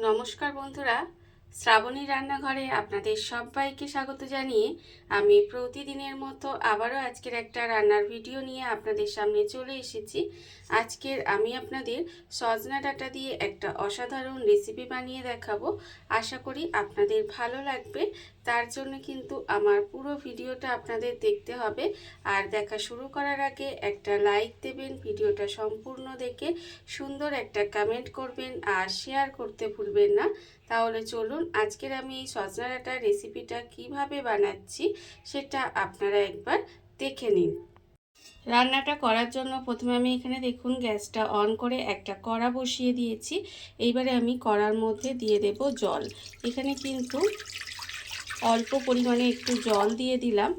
নমস্কার বন্ধুরা, শ্রাবণী রান্নাঘরে আপনাদের সবাইকে স্বাগত জানিয়ে আমি প্রতিদিনের মতো আবারও আজকের একটা রান্নার ভিডিও নিয়ে আপনাদের সামনে চলে এসেছি। আজকের আমি আপনাদের সজনা ডাঁটা দিয়ে একটা অসাধারণ রেসিপি বানিয়ে দেখাবো। আশা করি আপনাদের ভালো লাগবে। তার জন্য কিন্তু আমার পুরো ভিডিওটা আপনাদের দেখতে হবে। আর দেখা শুরু করার আগে একটা লাইক দেবেন, ভিডিওটা সম্পূর্ণ দেখে সুন্দর একটা কমেন্ট করবেন আর শেয়ার করতে ভুলবেন না। তাহলে চলুন আজকের আমি এই সজনা ডাঁটার রেসিপিটা কিভাবে বানাচ্ছি সেটা আপনারা একবার দেখে নিন। রান্নাটা করার জন্য প্রথমে আমি এখানে দেখুন গ্যাসটা অন করে একটা কড়া বসিয়ে দিয়েছি। এইবারে আমি কড়ার মধ্যে দিয়ে দেব জল। এখানে কিন্তু অল্প পরিমাণে একটু জল দিয়ে দিলাম।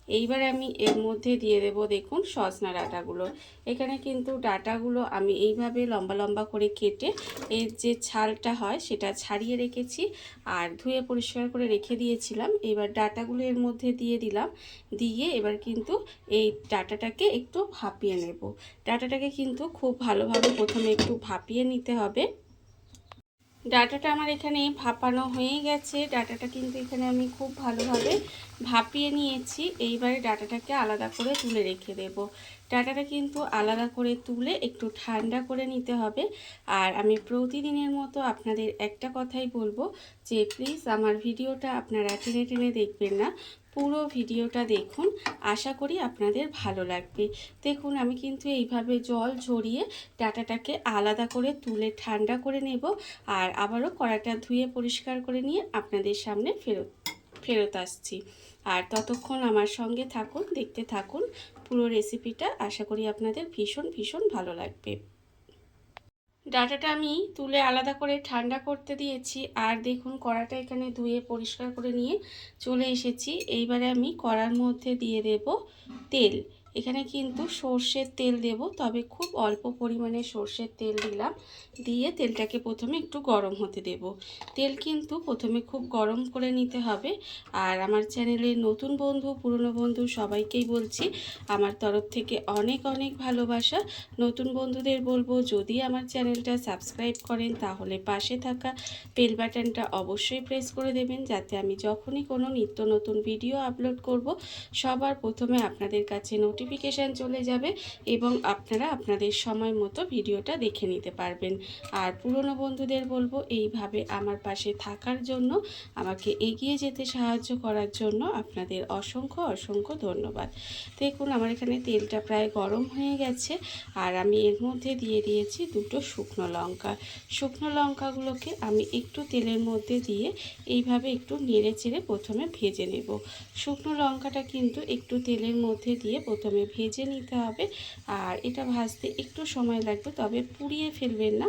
এইবারে আমি এর মধ্যে দিয়ে দেব দেখুন সজনা ডাঁটাগুলো। এখানে কিন্তু ডাঁটাগুলো আমি এইভাবে লম্বা লম্বা করে কেটে এর যে ছালটা হয় সেটা ছাড়িয়ে রেখেছি আর ধুয়ে পরিষ্কার করে রেখে দিয়েছিলাম। এবার ডাঁটাগুলো এর মধ্যে দিয়ে দিলাম। দিয়ে এবার কিন্তু এই ডাঁটাটাকে একটু ভাপিয়ে নেব। ডাঁটাটাকে কিন্তু খুব ভালোভাবে প্রথমে একটু ভাপিয়ে নিতে হবে। ডাটাটা আমার এখানে ভাপানো হয়ে গেছে। ডাটাটা কিন্তু এখানে আমি খুব ভালোভাবে ভাপিয়ে নিয়েছি। এইবারে ডাটাটাকে আলাদা করে তুলে রেখে দেব। ডাটাটা কিন্তু আলাদা করে তুলে একটু ঠান্ডা করে নিতে হবে। আর আমি প্রতিদিনের মতো আপনাদের একটা কথাই বলবো যে প্লিজ আমার ভিডিওটা আপনারা টেনে টেনে দেখবেন না, পুরো ভিডিওটা দেখুন। আশা করি আপনাদের ভালো লাগবে। দেখুন আমি কিন্তু এইভাবে জল ঝরিয়ে ডাটাটাকে আলাদা করে তুলে ঠান্ডা করে নেব। আর আবারও কড়াটা ধুয়ে পরিষ্কার করে নিয়ে আপনাদের সামনে ফেরত আসছি। আর ততক্ষণ আমার সঙ্গে থাকুন, দেখতে থাকুন পুরো রেসিপিটা। আশা করি আপনাদের ভীষণ ভীষণ ভালো লাগবে। ডাটাটা আমি তুলে আলাদা করে ঠান্ডা করতে দিয়েছি। আর দেখুন কড়াটা এখানে ধুয়ে পরিষ্কার করে নিয়ে চলে এসেছি। এইবারে আমি কড়ার মধ্যে দিয়ে দেব তেল। এখানে কিন্তু সর্ষের তেল দেব, তবে খুব অল্প পরিমাণে সর্ষের তেল দিলাম। দিয়ে তেলটাকে প্রথমে একটু গরম হতে দেব। তেল কিন্তু প্রথমে খুব গরম করে নিতে হবে। আর আমার চ্যানেলের নতুন বন্ধু পুরনো বন্ধু সবাইকেই বলছি আমার তরফ থেকে অনেক অনেক ভালোবাসা। নতুন বন্ধুদের বলবো যদি আমার চ্যানেলটা সাবস্ক্রাইব করেন তাহলে পাশে থাকা বেল বাটনটা অবশ্যই প্রেস করে দেবেন, যাতে আমি যখনই কোনো নিত্য নতুন ভিডিও আপলোড করব সবার প্রথমে আপনাদের কাছে নোটিফিকেশান চলে যাবে এবং আপনারা আপনাদের সময় মতো ভিডিওটা দেখে নিতে পারবেন। আর পুরনো বন্ধুদের বলবো এইভাবে আমার পাশে থাকার জন্য, আমাকে এগিয়ে যেতে সাহায্য করার জন্য আপনাদের অসংখ্য অসংখ্য ধন্যবাদ। দেখুন আমার এখানে তেলটা প্রায় গরম হয়ে গেছে। আর আমি এর মধ্যে দিয়ে দিয়েছি দুটো শুকনো লঙ্কা। শুকনো লঙ্কাগুলোকে আমি একটু তেলের মধ্যে দিয়ে এইভাবে একটু নেড়ে চেড়ে প্রথমে ভেজে নেব। শুকনো লঙ্কাটা কিন্তু একটু তেলের মধ্যে দিয়ে প্রথমে ভেজে নিতে হবে। আর এটা ভাজতে একটু সময় লাগবে, তবে পুড়িয়ে ফেলবেন না,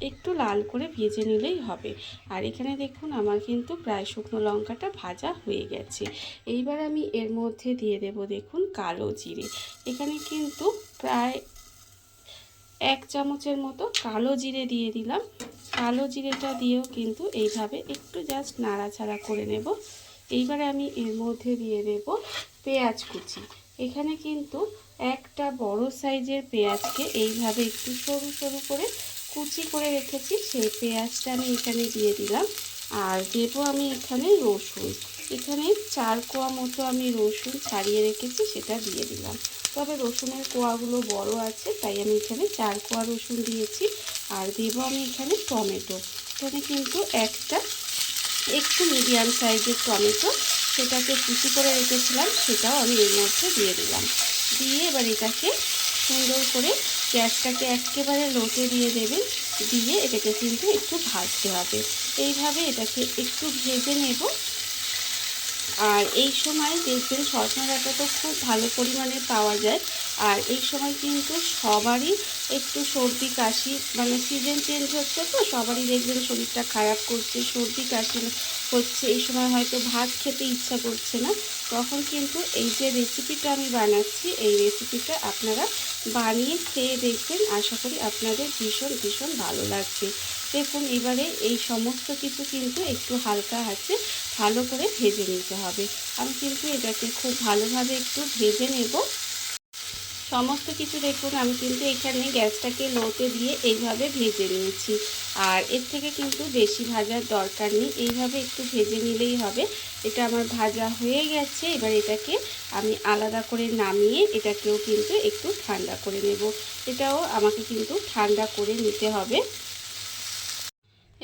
একটু লাল করে ভেজে নিলেই হবে। আর এখানে দেখুন আমার কিন্তু প্রায় শুকনো লঙ্কাটা ভাজা হয়ে গেছে। এইবার আমি এর মধ্যে দিয়ে দেব দেখুন কালো জিরে। এখানে কিন্তু প্রায় 1 চামচের মতো কালো জিরে দিয়ে দিলাম। কালো জিরেটা দিয়েও কিন্তু এইভাবে একটু জাস্ট নাড়াচাড়া করে নেব। এইবারে আমি এর মধ্যে দিয়ে দেব পেঁয়াজ কুচি। এখানে কিন্তু একটা বড় সাইজের পেঁয়াজকে এইভাবে একটু সরু সরু করে কুচি করে রেখেছি, সেই পেঁয়াজটা আমি এখানে দিয়ে দিলাম। আর দেবো আমি এখানে রসুন। এখানে 4 কোয়া মতো আমি রসুন ছাড়িয়ে রেখেছি, সেটা দিয়ে দিলাম। তবে রসুনের কোয়াগুলো বড় আছে তাই আমি এখানে 4 কোয়া রসুন দিয়েছি। আর দেবো আমি এখানে টমেটো। এখানে কিন্তু একটা একটু মিডিয়াম সাইজের টমেটো, সেটাকে কুচি করে রেখেছিলাম, সেটাও আমি এর মধ্যে দিয়ে দিলাম। দিয়ে এবার এটাকে সুন্দর করে গ্যাসটাকে একেবারে লোতে দিয়ে দেবেন। দিয়ে এটাকে কিন্তু একটু ভাজতে হবে। এইভাবে এটাকে একটু ভেজে নেব। আর এই সময় দেখবেন সজনা ডাঁটা তো খুব ভালো পরিমাণে পাওয়া যায়। আর এই সময় কিন্তু সবারই একটু সর্দি কাশি, মানে সিজন চেঞ্জ হচ্ছে তো সবারই দেখবেন শরীরটা খারাপ করছে, সর্দি কাশি হচ্ছে। এই সময় হয়তো ভাত খেতে ইচ্ছা করছে না, তখন কিন্তু এই যে রেসিপিটা আমি বানাচ্ছি এই রেসিপিটা আপনারা বানিয়ে খেয়ে দেখবেন। আশা করি আপনাদের ভীষণ ভীষণ ভালো লাগবে। দেখুন এবারে এই সমস্ত কিছু কিন্তু একটু হালকা হাতে ভালো করে ভেজে নিতে হবে। আমি কিন্তু এটাকে খুব ভালোভাবে একটু ভেজে নেব। সমস্ত কিছু দেখুন আমি কিন্তু এখানে গ্যাসটাকে লোতে দিয়ে এইভাবে ভেজে নিয়েছি। আর এর থেকে কিন্তু বেশি ভাজার দরকার নেই, এইভাবে একটু ভেজে নিলেই হবে। এটা আমার ভাজা হয়ে গেছে। এবার এটাকে আমি আলাদা করে নামিয়ে এটাকেও কিন্তু একটু ঠান্ডা করে নেব। এটাও আমাকে কিন্তু ঠান্ডা করে নিতে হবে।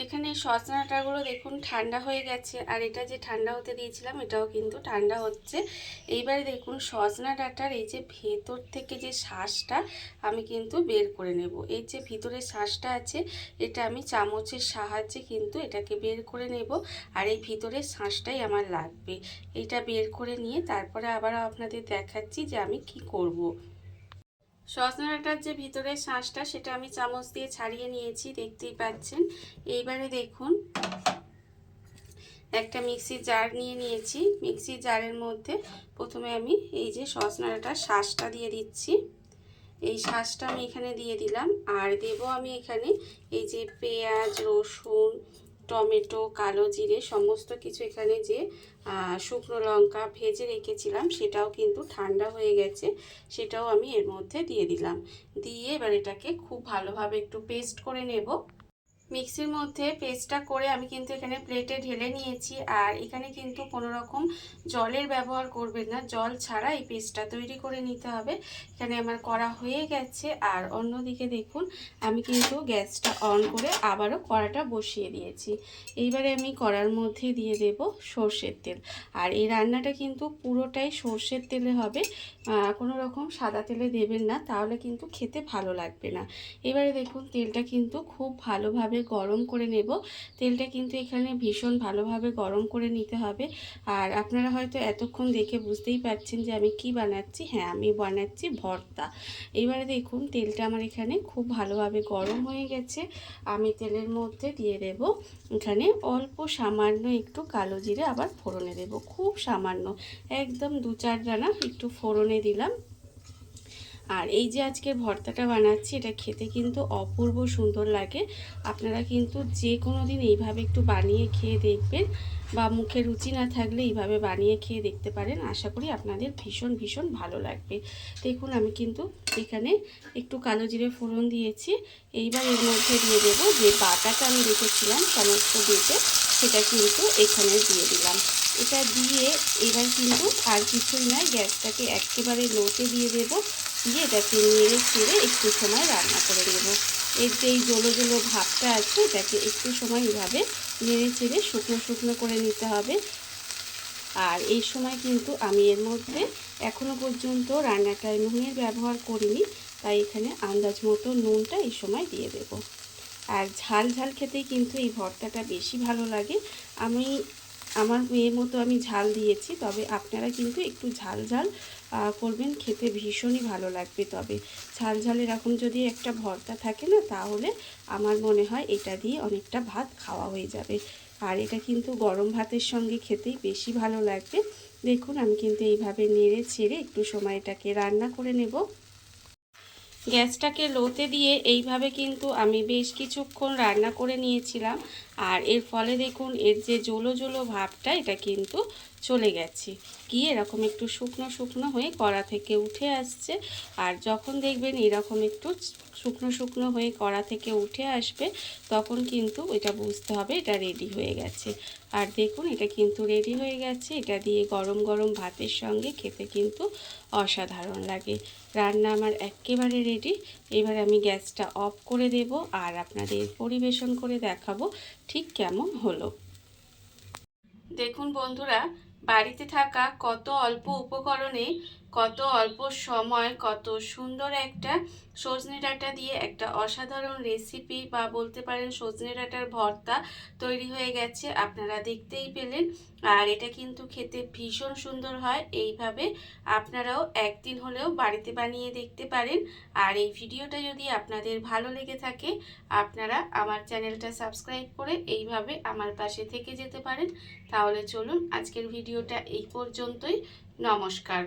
এখানে সজনা ডাঁটাগুলো দেখুন ঠান্ডা হয়ে গেছে, আর এটা যে ঠান্ডা হতে দিয়েছিলাম এটাও কিন্তু ঠান্ডা হচ্ছে। এইবারে দেখুন সজনা ডাঁটার এই যে ভেতর থেকে যে শাঁসটা আমি কিন্তু বের করে নেব। এই যে ভিতরে শাঁসটা আছে এটা আমি চামচের সাহায্যে কিন্তু এটাকে বের করে নেব, আর এই ভিতরের শাঁসটাই আমার লাগবে। এইটা বের করে নিয়ে তারপরে আবারও আপনাদের দেখাচ্ছি যে আমি কি করব। সজনা ডাঁটার যে ভিতরের শাঁসটা সেটা আমি চামচ দিয়ে ছাড়িয়ে নিয়েছি, দেখতেই পাচ্ছেন। এইবারে দেখুন একটা মিক্সি জার নিয়ে নিয়েছি। মিক্সি জারের মধ্যে প্রথমে আমি এই যে সজনা ডাঁটার শাঁসটা দিয়ে দিচ্ছি। এই শাঁসটা আমি এখানে দিয়ে দিলাম, আর দেব আমি এখানে এই যে পেঁয়াজ, রসুন, টমেটো, কালো জিরে সমস্ত কিছু, এখানে যে শুকনো লঙ্কা ভেজে রেখেছিলাম সেটাও কিন্তু ঠান্ডা হয়ে গেছে, সেটাও আমি এর মধ্যে দিয়ে দিলাম। দিয়ে এবার এটাকে খুব ভালোভাবে একটু পেস্ট করে নেব। মিক্সির মধ্যে পেস্টটা করে আমি কিন্তু এখানে প্লেটে ঢেলে নিয়েছি। আর এখানে কিন্তু কোনো রকম জলের ব্যবহার করবেন না, জল ছাড়া এই পেস্টটা তৈরি করে নিতে হবে। এখানে আমার করা হয়ে গেছে। আর অন্যদিকে দেখুন আমি কিন্তু গ্যাসটা অন করে আবারও কড়াটা বসিয়ে দিয়েছি। এইবারে আমি কড়ার মধ্যে দিয়ে দেব সর্ষের তেল। আর এই রান্নাটা কিন্তু পুরোটাই সর্ষের তেলে হবে, কোনো রকম সাদা তেলে দেবেন না, তাহলে কিন্তু খেতে ভালো লাগবে না। এবারে দেখুন তেলটা কিন্তু খুব ভালোভাবে গরম করে নেব। তেলটা কিন্তু এখানে ভীষণ ভালোভাবে গরম করে নিতে হবে। আর আপনারা হয়তো এতক্ষণ দেখে বুঝতেই পারছেন যে আমি কি বানাচ্ছি। হ্যাঁ, আমি বানাচ্ছি ভর্তা। এবারে দেখুন তেলটা আমার এখানে খুব ভালোভাবে গরম হয়ে গেছে। আমি তেলের মধ্যে দিয়ে দেব এখানে অল্প সামান্য একটু কালো জিরে, আবার ফোড়নে দেব খুব সামান্য, একদম 2-4 দানা একটু ফোড়নে দিলাম। আর এই যে আজকের ভর্তাটা বানাচ্ছি এটা খেতে কিন্তু অপূর্ব সুন্দর লাগে। আপনারা কিন্তু যে কোনো দিন এইভাবে একটু বানিয়ে খেয়ে দেখবেন, বা মুখে রুচি না থাকলে এইভাবে বানিয়ে খেয়ে দেখতে পারেন। আশা করি আপনাদের ভীষণ ভীষণ ভালো লাগবে। দেখুন আমি কিন্তু এখানে একটু কালো জিরে ফোড়ন দিয়েছি। এইবার এর মধ্যে দিয়ে দেবো যে বাটাটা আমি রেখেছিলাম সমস্ত বেটে, সেটা কিন্তু এখানে দিয়ে দিলাম। এটা দিয়ে এবার কিন্তু আর কিছুই নয়, গ্যাসটাকে একেবারে লোতে দিয়ে দেবো। দিয়ে এটাকে নেড়ে চেড়ে একটু সময় রান্না করে নেব। এর যে এই জলো জলো ভাবটা আছে এটাকে একটু সময় এভাবে নেড়ে চেড়ে শুকনো শুকনো করে নিতে হবে। আর এই সময় কিন্তু আমি এর মধ্যে এখনো পর্যন্ত রান্নাটায় নুনের ব্যবহার করিনি, তাই এখানে আন্দাজ মতো নুনটা এই সময় দিয়ে দেব। আর ঝাল ঝাল খেতেই কিন্তু এই ভর্তাটা বেশি ভালো লাগে। আমার মেয়ের মতো আমি ঝাল দিয়েছি, তবে আপনারা কিন্তু একটু ঝাল ঝাল করবেন, খেতে ভীষণই ভালো লাগবে। তবে ঝাল ঝাল এরকম যদি একটা ভর্তা থাকে না, তাহলে আমার মনে হয় এটা দিয়ে অনেকটা ভাত খাওয়া হয়ে যাবে। আর এটা কিন্তু গরম ভাতের সঙ্গে খেতেই বেশি ভালো লাগবে। দেখুন আমি কিন্তু এইভাবে নেড়ে ছেড়ে একটু সময় এটাকে রান্না করে নেব। গ্যাসটাকে লোতে দিয়ে এইভাবে কিন্তু আমি বেশ কিছুক্ষণ রান্না করে নিয়েছিলাম। আর এর ফলে দেখুন এর যে জলো জলো ভাবটা এটা কিন্তু চলে গেছে, কি এরকম একটু শুকনো শুকনো হয়ে কড়া থেকে উঠে আসছে। আর যখন দেখবেন এরকম একটু শুকনো শুকনো হয়ে কড়া থেকে উঠে আসবে, তখন কিন্তু এটা বুঝতে হবে এটা রেডি হয়ে গেছে। আর দেখুন এটা কিন্তু রেডি হয়ে গেছে। এটা দিয়ে গরম গরম ভাতের সঙ্গে খেতে কিন্তু অসাধারণ লাগে। রান্না আমার একেবারে রেডি। এবার আমি গ্যাসটা অফ করে দেব আর আপনাদের পরিবেশন করে দেখাবো ঠিক কেমন হলো। দেখুন বন্ধুরা, বাড়িতে থাকা কত অল্প উপকরণে কত অল্প সময় কত সুন্দর একটা সজনে ডাঁটা দিয়ে একটা অসাধারণ রেসিপি, বা বলতে পারেন সজনে ডাঁটার ভর্তা তৈরি হয়ে গেছে। আপনারা দেখতেই পেলেন। আর এটা কিন্তু খেতে ভীষণ সুন্দর হয়। এইভাবে আপনারাও একদিন হলেও বাড়িতে বানিয়ে দেখতে পারেন। আর এই ভিডিওটা যদি আপনাদের ভালো লেগে থাকে, আপনারা আমার চ্যানেলটা সাবস্ক্রাইব করে এইভাবে আমার পাশে থেকে যেতে পারেন। তাহলে চলুন আজকের ভিডিওটা এই পর্যন্তই। নমস্কার।